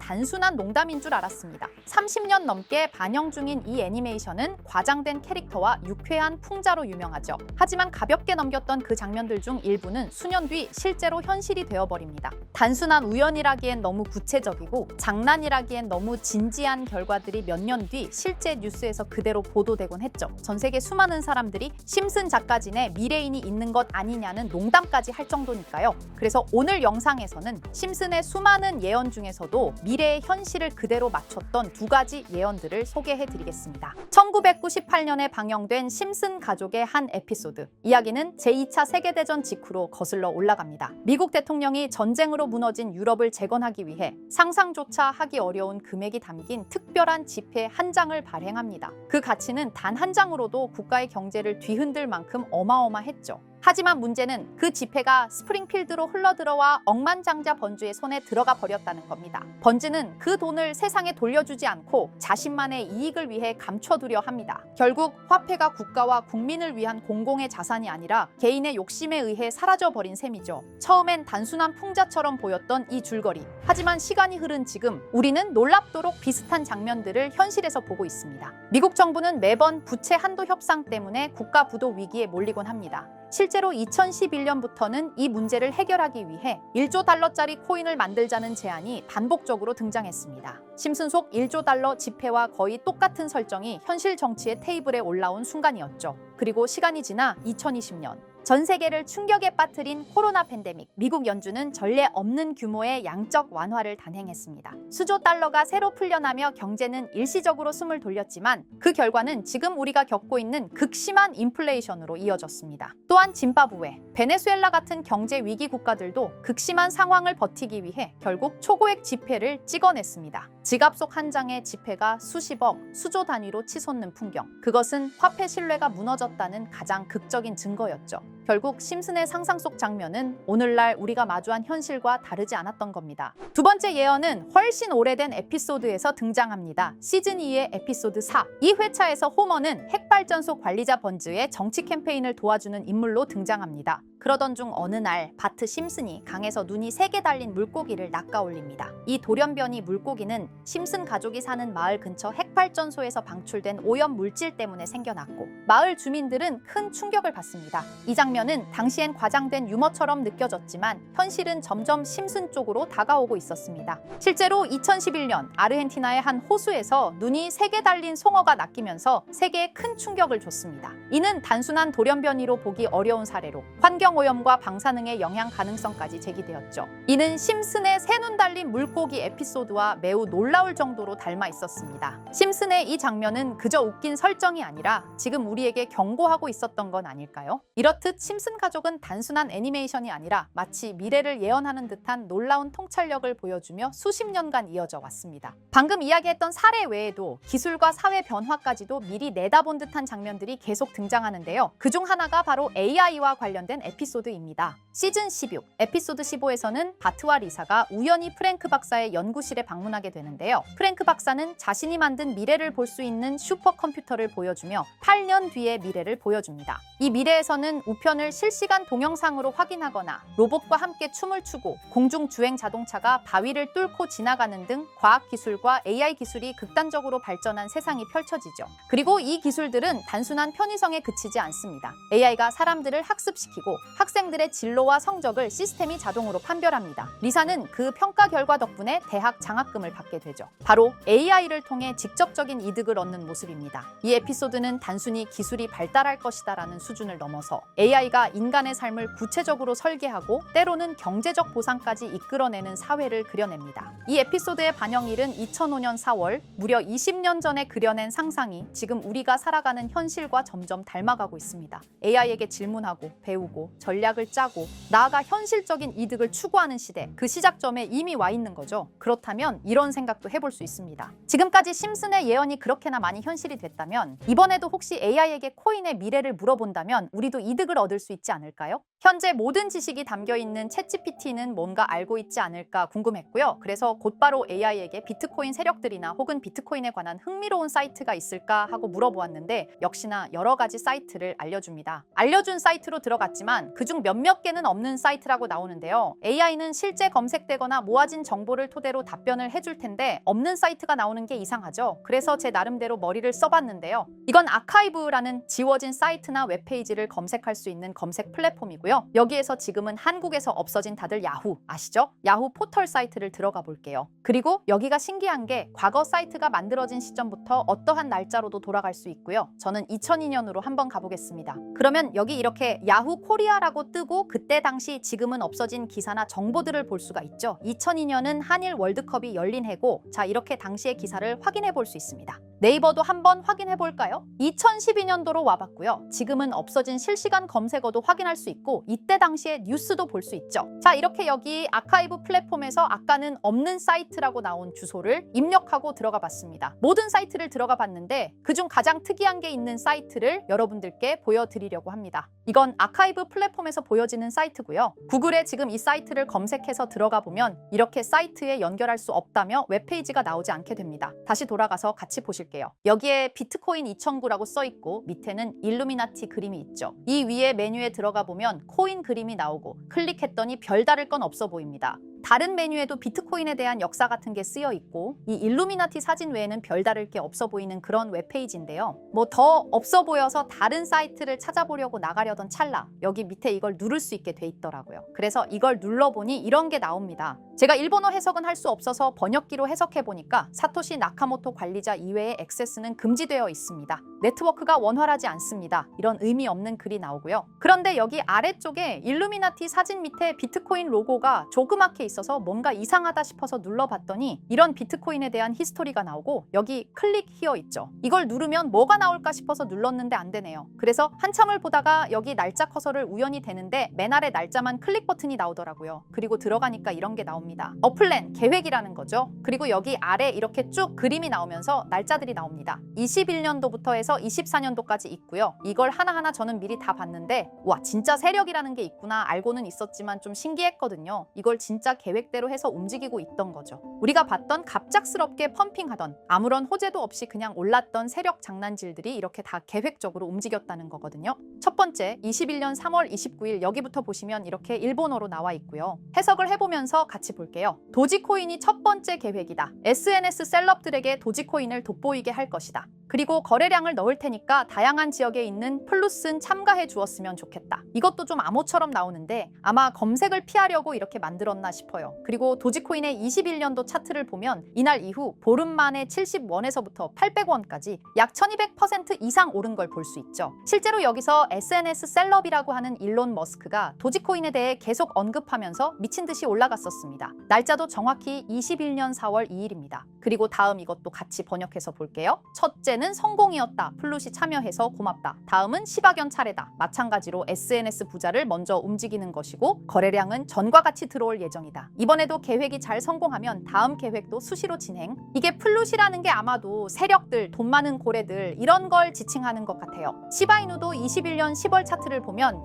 단순한 농담인 줄 알았습니다. 30년 넘게 반영 중인 이 애니메이션은 과장된 캐릭터와 유쾌한 풍자로 유명하죠. 하지만 가볍게 넘겼던 그 장면들 중 일부는 수년 뒤 실제로 현실이 되어버립니다. 단순한 우연이라기엔 너무 구체적이고 장난이라기엔 너무 진지한 결과들이 몇 년 뒤 실제 뉴스에서 그대로 보도되곤 했죠. 전 세계 수많은 사람들이 심슨 작가진에 미래인이 있는 것 아니냐는 농담까지 할 정도니까요. 그래서 오늘 영상에서는 심슨의 수많은 예언 중에서도 미래의 현실을 그대로 맞췄던 두 가지 예언들을 소개해드리겠습니다. 1998년에 방영된 심슨 가족의 한 에피소드. 이야기는 제2차 세계대전 직후로 거슬러 올라갑니다. 미국 대통령이 전쟁으로 무너진 유럽을 재건하기 위해 상상조차 하기 어려운 금액이 담긴 특별한 지폐 한 장을 발행합니다. 그 가치는 단 한 장으로도 국가의 경제를 뒤흔들 만큼 어마어마했죠. 하지만 문제는 그 지폐가 스프링필드로 흘러들어와 억만장자 번주의 손에 들어가 버렸다는 겁니다. 번주는 그 돈을 세상에 돌려주지 않고 자신만의 이익을 위해 감춰두려 합니다. 결국 화폐가 국가와 국민을 위한 공공의 자산이 아니라 개인의 욕심에 의해 사라져버린 셈이죠. 처음엔 단순한 풍자처럼 보였던 이 줄거리. 하지만 시간이 흐른 지금 우리는 놀랍도록 비슷한 장면들을 현실에서 보고 있습니다. 미국 정부는 매번 부채 한도 협상 때문에 국가 부도 위기에 몰리곤 합니다. 실제로 2011년부터는 이 문제를 해결하기 위해 1조 달러짜리 코인을 만들자는 제안이 반복적으로 등장했습니다. 심슨 속 1조 달러 지폐와 거의 똑같은 설정이 현실 정치의 테이블에 올라온 순간이었죠. 그리고 시간이 지나 2020년. 전 세계를 충격에 빠뜨린 코로나 팬데믹. 미국 연준은 전례 없는 규모의 양적 완화를 단행했습니다. 수조 달러가 새로 풀려나며 경제는 일시적으로 숨을 돌렸지만 그 결과는 지금 우리가 겪고 있는 극심한 인플레이션으로 이어졌습니다. 또한 짐바브웨, 베네수엘라 같은 경제 위기 국가들도 극심한 상황을 버티기 위해 결국 초고액 지폐를 찍어냈습니다. 지갑 속 한 장의 지폐가 수십억, 수조 단위로 치솟는 풍경. 그것은 화폐 신뢰가 무너졌다는 가장 극적인 증거였죠. 결국 심슨의 상상 속 장면은 오늘날 우리가 마주한 현실과 다르지 않았던 겁니다. 두 번째 예언은 훨씬 오래된 에피소드에서 등장합니다. 시즌 2의 에피소드 4. 이 회차에서 호머는 핵발전소 관리자 번즈의 정치 캠페인을 도와주는 인물로 등장합니다. 그러던 중 어느 날 바트 심슨이 강에서 눈이 3개 달린 물고기를 낚아올립니다. 이 돌연변이 물고기는 심슨 가족이 사는 마을 근처 핵발전소에서 방출된 오염 물질 때문에 생겨났고 마을 주민들은 큰 충격을 받습니다. 이 장면은 당시엔 과장된 유머처럼 느껴졌지만 현실은 점점 심슨 쪽으로 다가오고 있었습니다. 실제로 2011년 아르헨티나의 한 호수에서 눈이 3개 달린 송어가 낚이면서 세계에 큰 충격을 줬습니다. 이는 단순한 돌연변이로 보기 어려운 사례로 환경오염과 방사능의 영향 가능성까지 제기되었죠. 이는 심슨의 새 눈 달린 물고기 에피소드와 매우 놀라울 정도로 닮아 있었습니다. 심슨의 이 장면은 그저 웃긴 설정이 아니라 지금 우리에게 경고하고 있었던 건 아닐까요? 이렇듯 심슨 가족은 단순한 애니메이션이 아니라 마치 미래를 예언하는 듯한 놀라운 통찰력을 보여주며 수십 년간 이어져 왔습니다. 방금 이야기했던 사례 외에도 기술과 사회 변화까지도 미리 내다본 듯한 장면들이 계속 등장하는데요. 그중 하나가 바로 AI와 관련된 에피소드입니다. 시즌 16, 에피소드 15에서는 바트와 리사가 우연히 프랭크 박사의 연구실에 방문하게 되는데요. 프랭크 박사는 자신이 만든 미래를 볼 수 있는 슈퍼컴퓨터를 보여주며 8년 뒤의 미래를 보여줍니다. 이 미래에서는 우편을 실시간 동영상으로 확인하거나 로봇과 함께 춤을 추고 공중주행 자동차가 바위를 뚫고 지나가는 등 과학기술과 AI 기술이 극단적으로 발전한 세상이 펼쳐지죠. 그리고 이 기술들은 단순한 편의성에 그치지 않습니다. AI가 사람들을 학습시키고 학생들의 진로와 성적을 시스템이 자동으로 판별합니다. 리사는 그 평가 결과 덕분에 대학 장학금을 받게 되죠. 바로 AI를 통해 직접적인 이득을 얻는 모습입니다. 이 에피소드는 단순히 기술이 발달할 것이다라는 수준을 넘어서 AI가 인간의 삶을 구체적으로 설계하고 때로는 경제적 보상까지 이끌어내는 사회를 그려냅니다. 이 에피소드의 반영일은 2005년 4월, 무려 20년 전에 그려낸 상상이 지금 우리가 살아가는 현실과 점점 닮아가고 있습니다. AI에게 질문하고 배우고 전략을 짜고 나아가 현실적인 이득을 추구하는 시대, 그 시작점에 이미 와 있는 거죠. 그렇다면 이런 생각도 해볼 수 있습니다. 지금까지 심슨의 예언이 그렇게나 많이 현실이 됐다면 이번에도 혹시 AI에게 코인의 미래를 물어본다면 우리도 이득을 얻을 수 있지 않을까요? 현재 모든 지식이 담겨있는 챗GPT는 뭔가 알고 있지 않을까 궁금했고요. 그래서 곧바로 AI에게 비트코인 세력들이나 혹은 비트코인에 관한 흥미로운 사이트가 있을까 하고 물어보았는데 역시나 여러 가지 사이트를 알려줍니다. 알려준 사이트로 들어갔지만 보면 그중 몇몇 개는 없는 사이트라고 나오는데요. AI는 실제 검색되거나 모아진 정보를 토대로 답변을 해줄 텐데 없는 사이트가 나오는 게 이상하죠. 그래서 제 나름대로 머리를 써봤는데요. 이건 아카이브라는 지워진 사이트나 웹페이지를 검색할 수 있는 검색 플랫폼이고요. 여기에서 지금은 한국에서 없어진 다들 야후 아시죠? 야후 포털 사이트를 들어가 볼게요. 그리고 여기가 신기한 게 과거 사이트가 만들어진 시점부터 어떠한 날짜로도 돌아갈 수 있고요. 저는 2002년으로 한번 가보겠습니다. 그러면 여기 이렇게 야후 코리아라고 뜨고 그때 당시 지금은 없어진 기사나 정보들을 볼 수가 있죠. 2002년은 한일 월드컵이 열린 해고 자 이렇게 당시의 기사를 확인해 볼 수 있습니다. 네이버도 한번 확인해 볼까요? 2012년도로 와봤고요. 지금은 없어진 실시간 검색어도 확인할 수 있고 이때 당시의 뉴스도 볼 수 있죠. 자 이렇게 여기 아카이브 플랫폼에서 아까는 없는 사이트라고 나온 주소를 입력하고 들어가 봤습니다. 모든 사이트를 들어가 봤는데 그중 가장 특이한 게 있는 사이트를 여러분들께 보여드리려고 합니다. 이건 아카이브 플랫폼에서 보여지는 사이트고요. 구글에 지금 이 사이트를 검색해서 들어가 보면 이렇게 사이트에 연결할 수 없다며 웹페이지가 나오지 않게 됩니다. 다시 돌아가서 같이 보실게요. 여기에 비트코인 2009라고 써 있고 밑에는 일루미나티 그림이 있죠. 이 위에 메뉴에 들어가 보면 코인 그림이 나오고 클릭했더니 별다를 건 없어 보입니다. 다른 메뉴에도 비트코인에 대한 역사 같은 게 쓰여 있고 이 일루미나티 사진 외에는 별다를 게 없어 보이는 그런 웹페이지인데요. 뭐 더 없어 보여서 다른 사이트를 찾아보려고 나가려던 찰나 여기 밑에 이걸 누를 수 있게 돼 있더라고요. 그래서 이걸 눌러보니 이런 게 나옵니다. 제가 일본어 해석은 할 수 없어서 번역기로 해석해 보니까 사토시 나카모토 관리자 이외의 액세스는 금지되어 있습니다. 네트워크가 원활하지 않습니다. 이런 의미 없는 글이 나오고요. 그런데 여기 아래쪽에 일루미나티 사진 밑에 비트코인 로고가 조그맣게 있어서 뭔가 이상하다 싶어서 눌러봤더니 이런 비트코인에 대한 히스토리가 나오고 여기 클릭 히어 있죠. 이걸 누르면 뭐가 나올까 싶어서 눌렀는데 안 되네요. 그래서 한참을 보다가 여기 날짜 커서를 우연히 대는데 맨 아래 날짜만 클릭 버튼이 나오더라고요. 그리고 들어가니까 이런 게 나옵니다. 어플랜, 계획이라는 거죠. 그리고 여기 아래 이렇게 쭉 그림이 나오면서 날짜들이 나옵니다. 21년도부터 해서 24년도까지 있고요. 이걸 하나하나 저는 미리 다 봤는데 와 진짜 세력이라는 게 있구나 알고는 있었지만 좀 신기했거든요. 이걸 진짜 계획대로 해서 움직이고 있던 거죠. 우리가 봤던 갑작스럽게 펌핑하던 아무런 호재도 없이 그냥 올랐던 세력 장난질들이 이렇게 다 계획적으로 움직였다는 거거든요. 첫 번째 21년 3월 29일 여기부터 보시면 이렇게 일본어로 나와 있고요. 해석을 해보면서 같이 볼게요. 도지코인이 첫 번째 계획이다. SNS 셀럽들에게 도지코인을 돋보이게 할 것이다. 그리고 거래량을 넣을 테니까 다양한 지역에 있는 플루스는 참가해 주었으면 좋겠다. 이것도 좀 암호처럼 나오는데 아마 검색을 피하려고 이렇게 만들었나 싶어요. 그리고 도지코인의 21년도 차트를 보면 이날 이후 보름 만에 70원에서부터 800원까지 약 1200% 이상 오른 걸 볼 수 있죠. 실제로 여기서 SNS 셀럽이라고 하는 일론 머스크가 도지코인에 대해 계속 언급하면서 미친 듯이 올라갔었습니다. 날짜도 정확히 21년 4월 2일입니다. 그리고 다음 이것도 같이 번역해서 볼게요. 첫째는 성공이었다. 플룻이 참여해서 고맙다. 다음은 시바견 차례다. 마찬가지로 SNS 부자를 먼저 움직이는 것이고 거래량은 전과 같이 들어올 예정이다. 이번에도 계획이 잘 성공하면 다음 계획도 수시로 진행. 이게 플룻이라는 게 아마도 세력들, 돈 많은 고래들 이런 걸 지칭하는 것 같아요. 시바이누도 21년 10월 차트를 보면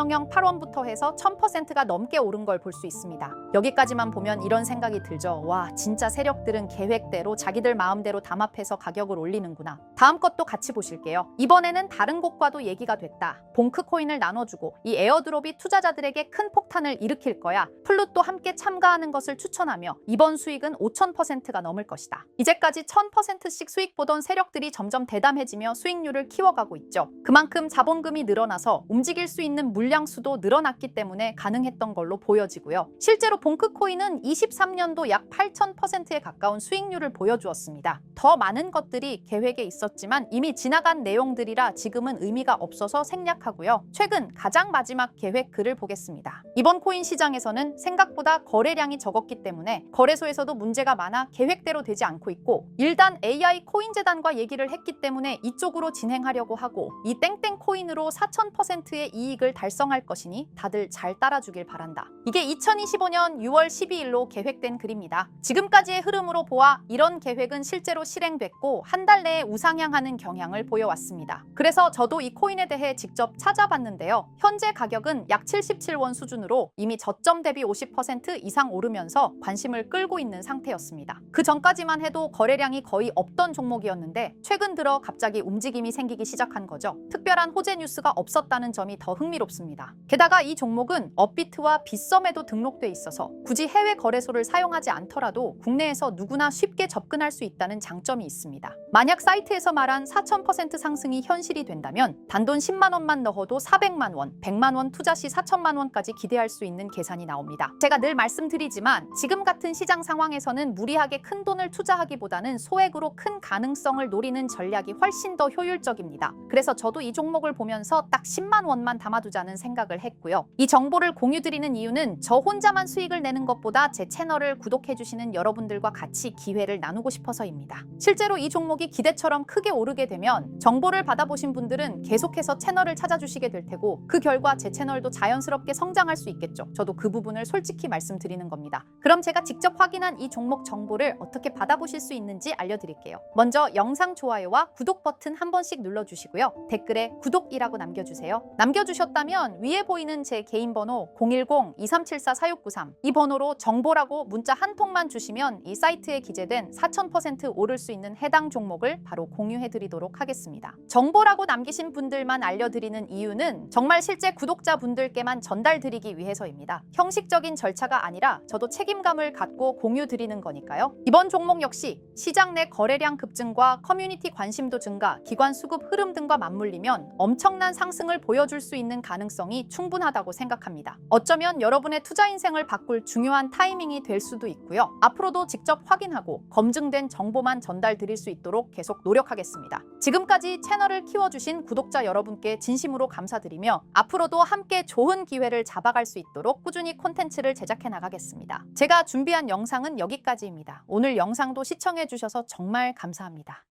0.008원부터 해서 1000%가 넘게 오른 걸 볼 수 있습니다. 여기까지만 보면 이런 생각이 들죠. 와 진짜 세력들은 계획대로 자기들 마음대로 담합해서 가격을 올리는구나. 다음 것도 같이 보실게요. 이번에는 다른 곳과도 얘기가 됐다. 봉크 코인을 나눠주고 이 에어드롭이 투자자들에게 큰 폭탄을 일으킬 거야. 플룻도 함께 참가하는 것을 추천하며 이번 수익은 5000%가 넘을 것이다. 이제까지 1000%씩 수익 보던 세력들이 점점 대담해지며 수익률을 키워가고 있죠. 그만큼 자본금이 늘어나서 움직일 수 있는 물량 수도 늘어났기 때문에 가능했던 걸로 보여지고요. 실제로 봉크 코인은 23년도 약 8000%에 가까운 수익률을 보여주었습니다. 더 많은 것들이 계획에 있었지만 이미 지나간 내용들이라 지금은 의미가 없어서 생략하고요. 최근 가장 마지막 계획 글을 보겠습니다. 이번 코인 시장에서는 생각보다 거래량이 적었기 때문에 거래소에서도 문제가 많아 계획대로 되지 않고 있고 일단 AI 코인재단과 얘기를 했기 때문에 이쪽으로 진행하려고 하고 이 땡땡 코인으로 4000%의 이익을 달성할 것이니 다들 잘 따라주길 바란다. 이게 2025년 6월 12일로 계획된 글입니다. 지금까지의 흐름으로 보아 이런 계획은 실제로 실행됐고 한 달 내에 우상향하는 경향을 보여왔습니다. 그래서 저도 이 코인에 대해 직접 찾아봤는데요. 현재 가격은 약 77원 수준으로 이미 저점 대비 50% 이상 오르면서 관심을 끌고 있는 상태였습니다. 그 전까지만 해도 거래량이 거의 없던 종목이었는데 최근 들어 갑자기 움직임이 생기기 시작한 거죠. 특별한 호재 뉴스가 없었다는 점이 더 흥미롭습니다. 게다가 이 종목은 업비트와 빗썸에도 등록돼 있어서 굳이 해외 거래소를 사용하지 않더라도 국내에서 누구나 쉽게 접근할 수 있다는 장점이 있습니다. 만약 사이트에서 말한 4000% 상승이 현실이 된다면 단돈 10만 원만 넣어도 400만 원, 100만 원 투자 시 4천만 원까지 기대할 수 있는 계산이 나옵니다. 제가 늘 말씀드리지만 지금 같은 시장 상황에서는 무리하게 큰 돈을 투자하기보다는 소액으로 큰 가능성을 노리는 전략이 훨씬 더 효율적입니다. 그래서 저도 이 종목을 보면서 딱 10만 원만 담아두자는 생각을 했고요. 이 정보를 공유드리는 이유는 저 혼자만 수익을 내는 것보다 제 채널을 구독해주시는 여러분들과 같이 기회를 나누고 싶어서입니다. 실제로 이 종목이 기대처럼 크게 오르게 되면 정보를 받아보신 분들은 계속해서 채널을 찾아주시게 될 테고 그 결과 제 채널도 자연스럽게 성장할 수 있겠죠. 저도 그 부분을 솔직히 말씀드리는 겁니다. 그럼 제가 직접 확인한 이 종목 정보를 어떻게 받아보실 수 있는지 알려드릴게요. 먼저 영상 좋아요와 구독 버튼 한 번씩 눌러주시고요. 댓글에 구독이라고 남겨주세요. 남겨주셨다면 위에 보이는 제 개인 번호 010-2374-4693 이 번호로 정보라고 문자 한 통만 주시면 이 사이트에 기재된 4000% 오를 수 있는 해당 종목을 바로 공유해드리도록 하겠습니다. 정보라고 남기신 분들만 알려드리는 이유는 정말 실제 구독자분들께만 전달드리기 위해서입니다. 형식적인 절차가 아니라 저도 책임감을 갖고 공유드리는 거니까요. 이번 종목 역시 시장 내 거래량 급증과 커뮤니티 관심도 증가, 기관 수급 흐름 등과 맞물리면 엄청난 상승을 보여줄 수 있는 가능성이 충분하다고 생각합니다. 어쩌면 여러분의 투자 인생을 바꿀 중요한 타이밍이 될 수도 있고요. 앞으로도 직접 확인하고 검증된 정보만 전달드릴 수 있도록 계속 노력하겠습니다. 지금까지 채널을 키워주신 구독자 여러분께 진심으로 감사드리며 앞으로도 함께 좋은 기회를 잡아갈 수 있도록 꾸준히 콘텐츠를 제작해 나가겠습니다. 제가 준비한 영상은 여기까지입니다. 오늘 영상도 시청해 주셔서 정말 감사합니다.